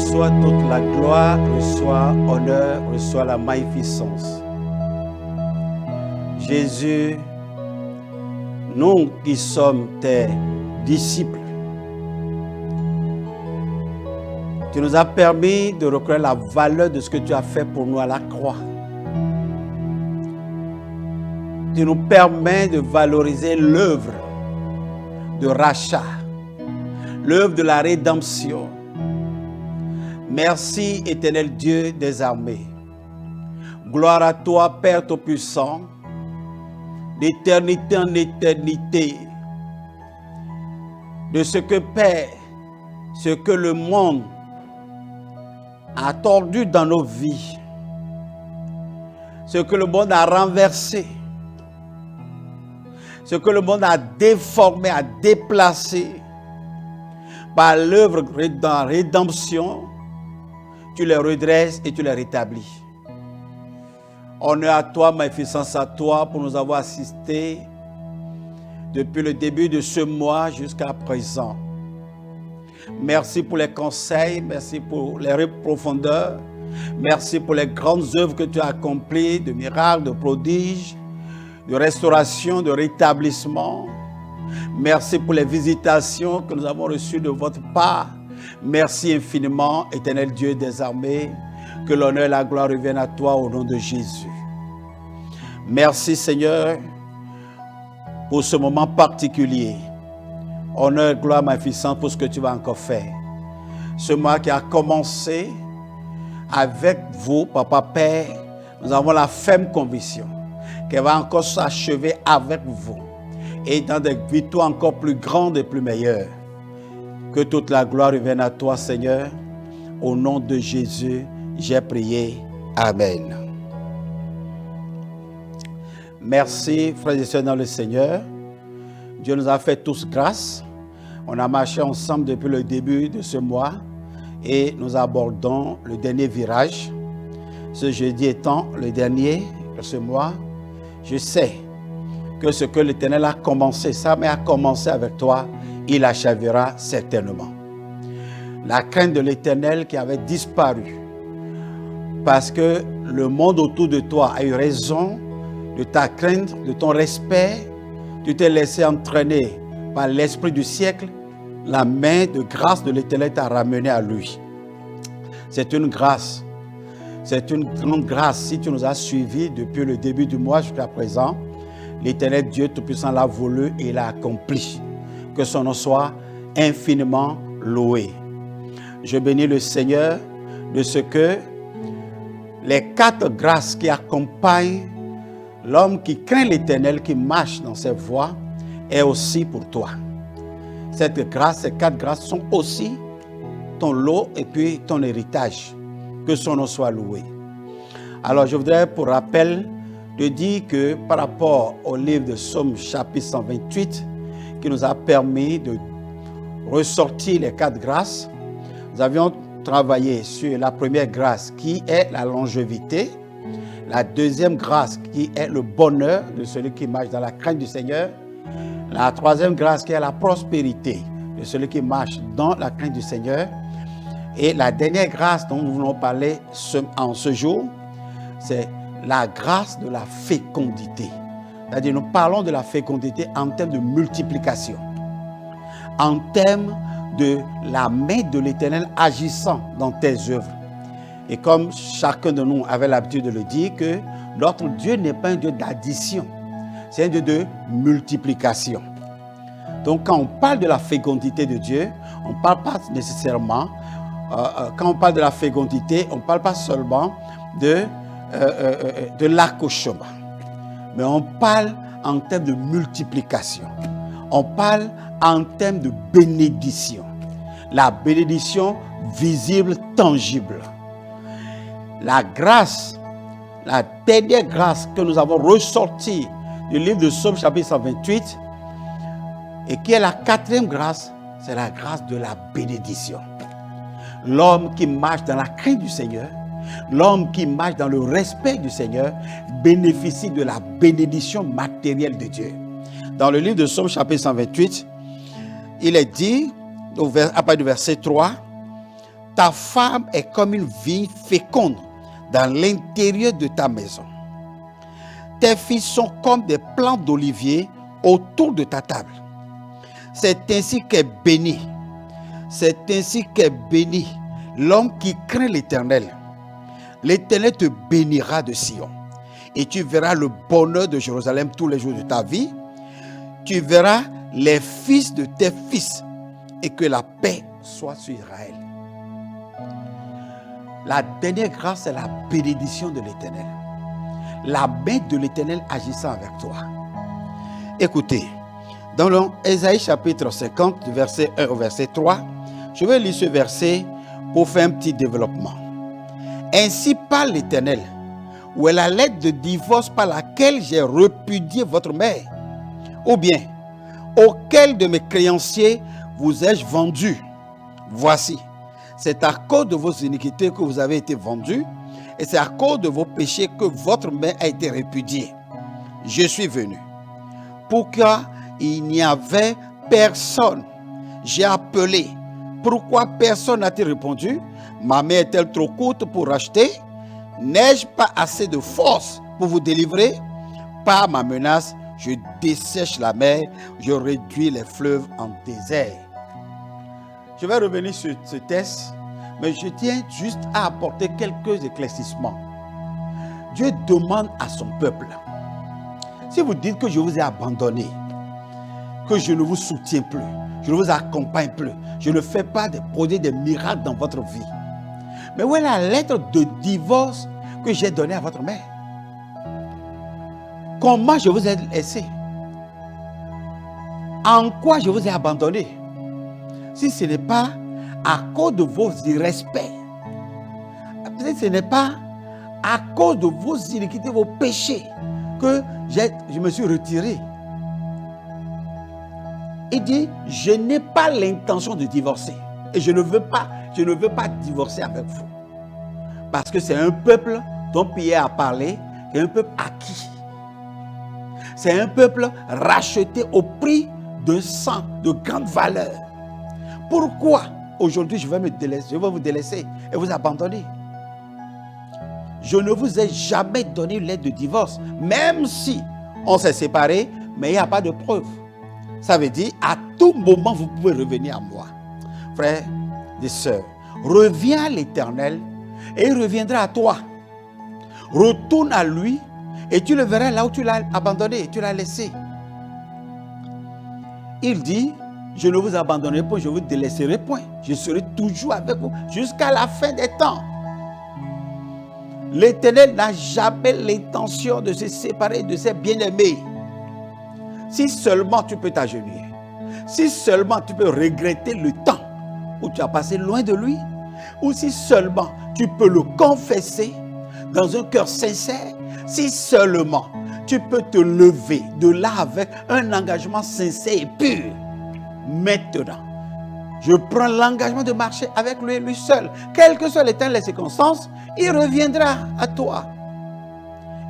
reçois toute la gloire, reçois honneur, reçois la magnificence. Jésus, nous qui sommes tes disciples, tu nous as permis de reconnaître la valeur de ce que tu as fait pour nous à la croix. Tu nous permets de valoriser l'œuvre de rachat, l'œuvre de la rédemption. Merci, éternel Dieu des armées. Gloire à toi, Père Tout-Puissant, d'éternité en éternité. De ce que, Père, ce que le monde a tordu dans nos vies, ce que le monde a renversé, ce que le monde a déformé, a déplacé, par l'œuvre de rédemption, tu les redresses et tu les rétablis. Honneur à toi, magnificence à toi pour nous avoir assistés depuis le début de ce mois jusqu'à présent. Merci pour les conseils, merci pour les profondeurs, merci pour les grandes œuvres que tu as accomplies, de miracles, de prodiges, de restauration, de rétablissement. Merci pour les visitations que nous avons reçues de votre part. Merci infiniment, éternel Dieu des armées, que l'honneur et la gloire reviennent à toi au nom de Jésus. Merci Seigneur pour ce moment particulier. Honneur, gloire, magnificence pour ce que tu vas encore faire. Ce mois qui a commencé avec vous, Papa Père, nous avons la ferme conviction qu'elle va encore s'achever avec vous et dans des victoires encore plus grandes et plus meilleures. Que toute la gloire revienne à toi, Seigneur. Au nom de Jésus, j'ai prié. Amen. Merci, frères et sœurs dans le Seigneur. Dieu nous a fait tous grâce. On a marché ensemble depuis le début de ce mois et nous abordons le dernier virage. Ce jeudi étant le dernier de ce mois, je sais que ce que l'Éternel a commencé, ça a commencé avec toi, il achèvera certainement. La crainte de l'Éternel qui avait disparu parce que le monde autour de toi a eu raison de ta crainte, de ton respect. Tu t'es laissé entraîner par l'esprit du siècle. La main de grâce de l'Éternel t'a ramené à lui. C'est une grâce. C'est une grande grâce si tu nous as suivis depuis le début du mois jusqu'à présent. L'Éternel Dieu Tout-Puissant l'a voulu et l'a accompli. Que son nom soit infiniment loué. Je bénis le Seigneur de ce que les 4 grâces qui accompagnent l'homme qui craint l'Éternel, qui marche dans ses voies, est aussi pour toi. Cette grâce, ces 4 grâces sont aussi ton lot et puis ton héritage. Que son nom soit loué. Alors je voudrais pour rappel te dire que par rapport au livre de Psaume chapitre 128, qui nous a permis de ressortir les 4 grâces, nous avions travaillé sur la première grâce qui est la longévité, la deuxième grâce qui est le bonheur de celui qui marche dans la crainte du Seigneur, la troisième grâce qui est la prospérité de celui qui marche dans la crainte du Seigneur, et la dernière grâce dont nous voulons parler en ce jour, c'est la grâce de la fécondité. C'est-à-dire, nous parlons de la fécondité en termes de multiplication, en termes de la main de l'Éternel agissant dans tes œuvres. Et comme chacun de nous avait l'habitude de le dire, que notre Dieu n'est pas un Dieu d'addition, c'est un Dieu de multiplication. Donc quand on parle de la fécondité de Dieu, on ne parle pas nécessairement, quand on parle de la fécondité, on ne parle pas seulement de l'accouchement, mais on parle en termes de multiplication. On parle en termes de bénédiction. La bénédiction visible, tangible. La grâce, la dernière grâce que nous avons ressortie du livre de Psaume chapitre 128, et qui est la 4e grâce, c'est la grâce de la bénédiction. L'homme qui marche dans la crainte du Seigneur, l'homme qui marche dans le respect du Seigneur, bénéficie de la bénédiction matérielle de Dieu. Dans le livre de Psaume chapitre 128, il est dit, à partir du verset 3, Ta femme est comme une vigne féconde dans l'intérieur de ta maison. Tes fils sont comme des plants d'olivier autour de ta table. C'est ainsi qu'est béni. C'est ainsi qu'est béni l'homme qui craint l'Éternel. L'Éternel te bénira de Sion. Et tu verras le bonheur de Jérusalem tous les jours de ta vie. Tu verras les fils de tes fils. Et que la paix soit sur Israël. La dernière grâce, c'est la bénédiction de l'Éternel. La main de l'Éternel agissant avec toi. Écoutez, dans Ésaïe chapitre 50, du verset 1 au verset 3, je vais lire ce verset pour faire un petit développement. Ainsi parle l'Éternel, où est la lettre de divorce par laquelle j'ai répudié votre mère? Ou bien, auquel de mes créanciers vous ai-je vendu? Voici, c'est à cause de vos iniquités que vous avez été vendus, et c'est à cause de vos péchés que votre mère a été répudiée. Je suis venu. Pourquoi il n'y avait personne? J'ai appelé. Pourquoi personne n'a-t-il répondu? Ma main est-elle trop courte pour racheter? N'ai-je pas assez de force pour vous délivrer? Par ma menace, je dessèche la mer, je réduis les fleuves en désert. Je vais revenir sur ce texte, mais je tiens juste à apporter quelques éclaircissements. Dieu demande à son peuple, si vous dites que je vous ai abandonné, que je ne vous soutiens plus, je ne vous accompagne plus, je ne fais pas des projets, des miracles dans votre vie. Mais où est la lettre de divorce que j'ai donnée à votre mère? Comment je vous ai laissé? En quoi je vous ai abandonné? Si ce n'est pas à cause de vos irrespects, si ce n'est pas à cause de vos iniquités, vos péchés, que je me suis retiré. Il dit, je n'ai pas l'intention de divorcer. Et je ne veux pas divorcer avec vous. Parce que c'est un peuple dont Pierre a parlé, et un peuple acquis. C'est un peuple racheté au prix de sang de grande valeur. Pourquoi aujourd'hui je vais vous délaisser et vous abandonner? Je ne vous ai jamais donné une lettre de divorce, même si on s'est séparés, mais il n'y a pas de preuve. Ça veut dire, à tout moment, vous pouvez revenir à moi. Frères et sœurs, reviens à l'Éternel et il reviendra à toi. Retourne à lui et tu le verras là où tu l'as abandonné, tu l'as laissé. Il dit, je ne vous abandonnerai point, je ne vous délaisserai point. Je serai toujours avec vous jusqu'à la fin des temps. L'Éternel n'a jamais l'intention de se séparer de ses bien-aimés. Si seulement tu peux t'agenouiller, si seulement tu peux regretter le temps où tu as passé loin de lui, ou si seulement tu peux le confesser dans un cœur sincère, si seulement tu peux te lever de là avec un engagement sincère et pur. Maintenant, je prends l'engagement de marcher avec lui et lui seul. Quelles que soient les temps et les circonstances, il reviendra à toi.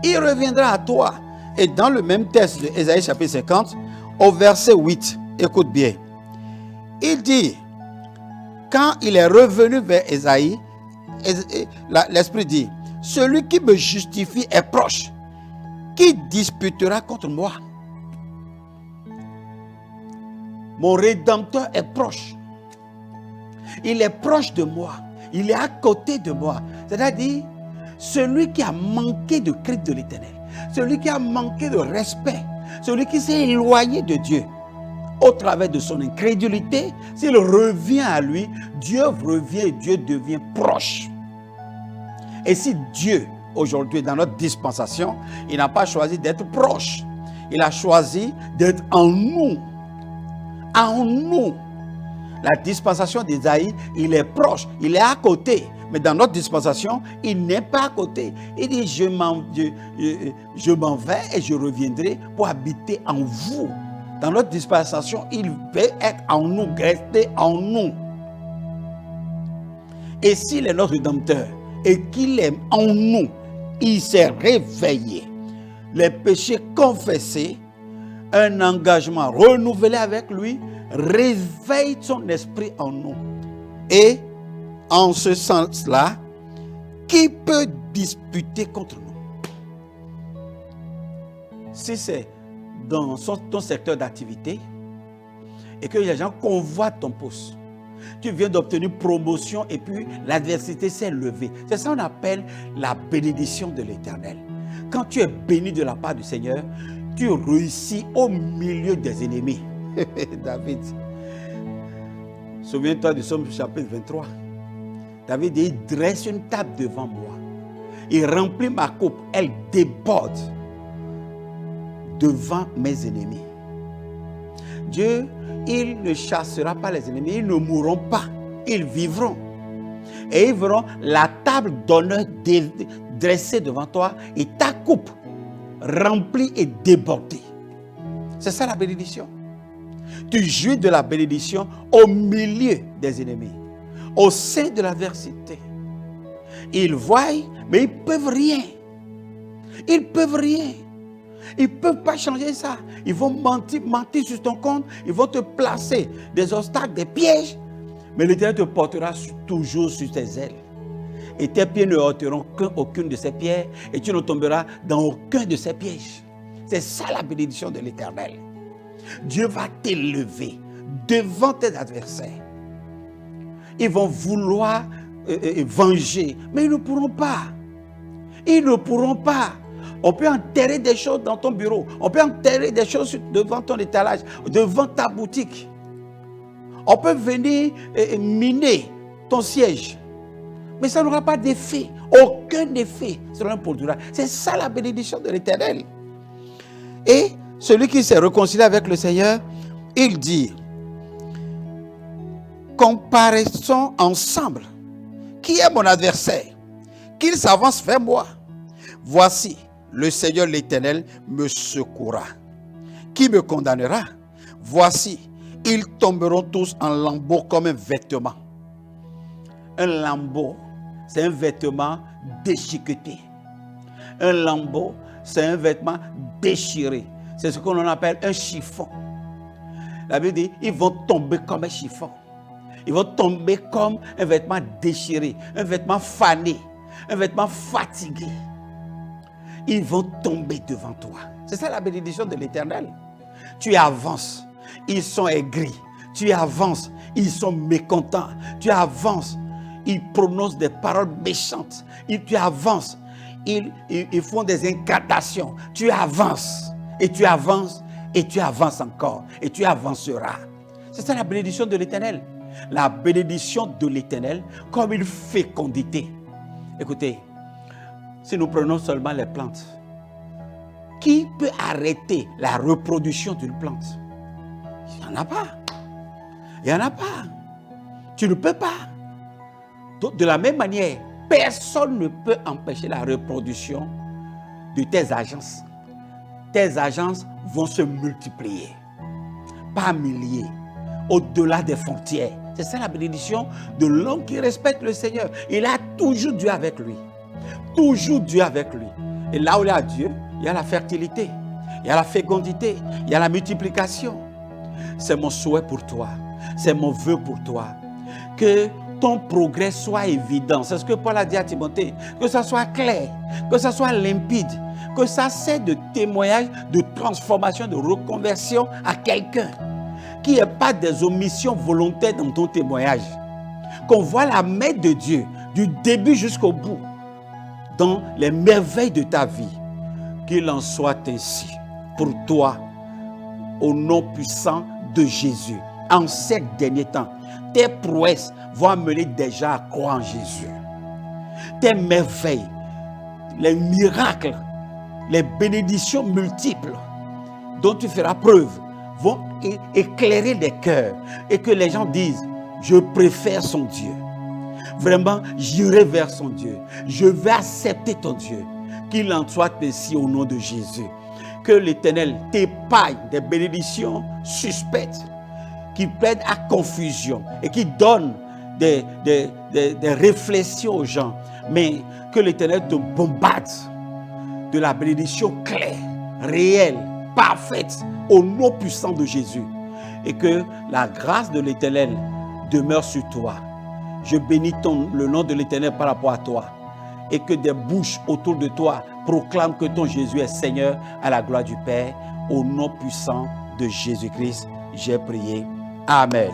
Il reviendra à toi. Et dans le même texte de Ésaïe chapitre 50, au verset 8, écoute bien. Il dit, quand il est revenu vers Ésaïe, l'Esprit dit, celui qui me justifie est proche. Qui disputera contre moi? Mon Rédempteur est proche. Il est proche de moi. Il est à côté de moi. C'est-à-dire, celui qui a manqué de crainte de l'Éternel, celui qui a manqué de respect, celui qui s'est éloigné de Dieu au travers de son incrédulité, s'il revient à lui, Dieu revient et Dieu devient proche. Et si Dieu, aujourd'hui, dans notre dispensation, il n'a pas choisi d'être proche, il a choisi d'être en nous. En nous. La dispensation d'Ésaïe, il est proche, il est à côté. Mais dans notre dispensation, il n'est pas à côté. Il dit, je m'en vais et je reviendrai pour habiter en vous. Dans notre dispensation, il veut être en nous, rester en nous. Et s'il est notre Rédempteur et qu'il est en nous, il s'est réveillé. Les péchés confessés, un engagement renouvelé avec lui, réveille son esprit en nous. Et En ce sens-là, qui peut disputer contre nous? Si c'est dans ton secteur d'activité et que les gens convoitent ton poste, tu viens d'obtenir promotion et puis l'adversité s'est levée. C'est ça qu'on appelle la bénédiction de l'Éternel. Quand tu es béni de la part du Seigneur, tu réussis au milieu des ennemis. David, souviens-toi du Psaume chapitre 23. David dit, il dresse une table devant moi. Il remplit ma coupe, elle déborde devant mes ennemis. Dieu, il ne chassera pas les ennemis, ils ne mourront pas, ils vivront. Et ils verront la table d'honneur dressée devant toi et ta coupe remplie et débordée. C'est ça la bénédiction. Tu jouis de la bénédiction au milieu des ennemis, au sein de l'adversité. Ils voient, mais ils ne peuvent rien. Ils ne peuvent rien. Ils ne peuvent pas changer ça. Ils vont mentir sur ton compte. Ils vont te placer des obstacles, des pièges. Mais l'Éternel te portera toujours sur tes ailes. Et tes pieds ne heurteront aucune de ces pierres. Et tu ne tomberas dans aucun de ces pièges. C'est ça la bénédiction de l'Éternel. Dieu va t'élever devant tes adversaires. Ils vont vouloir venger, mais ils ne pourront pas. Ils ne pourront pas. On peut enterrer des choses dans ton bureau. On peut enterrer des choses devant ton étalage, devant ta boutique. On peut venir miner ton siège. Mais ça n'aura pas d'effet. Aucun effet sur un produit. C'est ça la bénédiction de l'Éternel. Et celui qui s'est réconcilié avec le Seigneur, il dit, comparaissons ensemble. Qui est mon adversaire? Qu'il s'avance vers moi. Voici, le Seigneur l'Éternel me secourra. Qui me condamnera? Voici, ils tomberont tous en lambeaux comme un vêtement. Un lambeau, c'est un vêtement déchiqueté. Un lambeau, c'est un vêtement déchiré. C'est ce qu'on appelle un chiffon. La Bible dit, ils vont tomber comme un chiffon. Ils vont tomber comme un vêtement déchiré, un vêtement fané, un vêtement fatigué. Ils vont tomber devant toi. C'est ça la bénédiction de l'Éternel. Tu avances, ils sont aigris. Tu avances, ils sont mécontents. Tu avances, ils prononcent des paroles méchantes. Tu avances, ils font des incantations. Tu avances, et tu avances, et tu avances encore, et tu avanceras. C'est ça la bénédiction de l'Éternel. La bénédiction de l'Éternel comme une fécondité. Écoutez, si nous prenons seulement les plantes, qui peut arrêter la reproduction d'une plante? Il n'y en a pas. Il n'y en a pas. Tu ne peux pas. Donc, de la même manière, personne ne peut empêcher la reproduction de tes agences. Tes agences vont se multiplier par milliers, au-delà des frontières. C'est ça la bénédiction de l'homme qui respecte le Seigneur. Il a toujours Dieu avec lui. Toujours Dieu avec lui. Et là où il y a Dieu, il y a la fertilité, il y a la fécondité, il y a la multiplication. C'est mon souhait pour toi. C'est mon vœu pour toi. Que ton progrès soit évident. C'est ce que Paul a dit à Timothée. Que ça soit clair, que ça soit limpide, que ça serve de témoignage, de transformation, de reconversion à quelqu'un. Qu'il n'y ait pas des omissions volontaires dans ton témoignage. Qu'on voit la main de Dieu du début jusqu'au bout dans les merveilles de ta vie. Qu'il en soit ainsi pour toi au nom puissant de Jésus. En ces derniers temps, tes prouesses vont amener des gens à croire en Jésus. Tes merveilles, les miracles, les bénédictions multiples dont tu feras preuve vont éclairer les cœurs et que les gens disent, je préfère son Dieu. Vraiment, j'irai vers son Dieu. Je vais accepter ton Dieu. Qu'il en soit ainsi au nom de Jésus. Que l'Éternel t'épargne des bénédictions suspectes qui plaident à confusion et qui donnent des réflexions aux gens. Mais que l'Éternel te bombarde de la bénédiction claire, réelle, parfaite, au nom puissant de Jésus. Et que la grâce de l'Éternel demeure sur toi. Je bénis le nom de l'Éternel par rapport à toi. Et que des bouches autour de toi proclament que ton Jésus est Seigneur à la gloire du Père. Au nom puissant de Jésus-Christ, j'ai prié. Amen.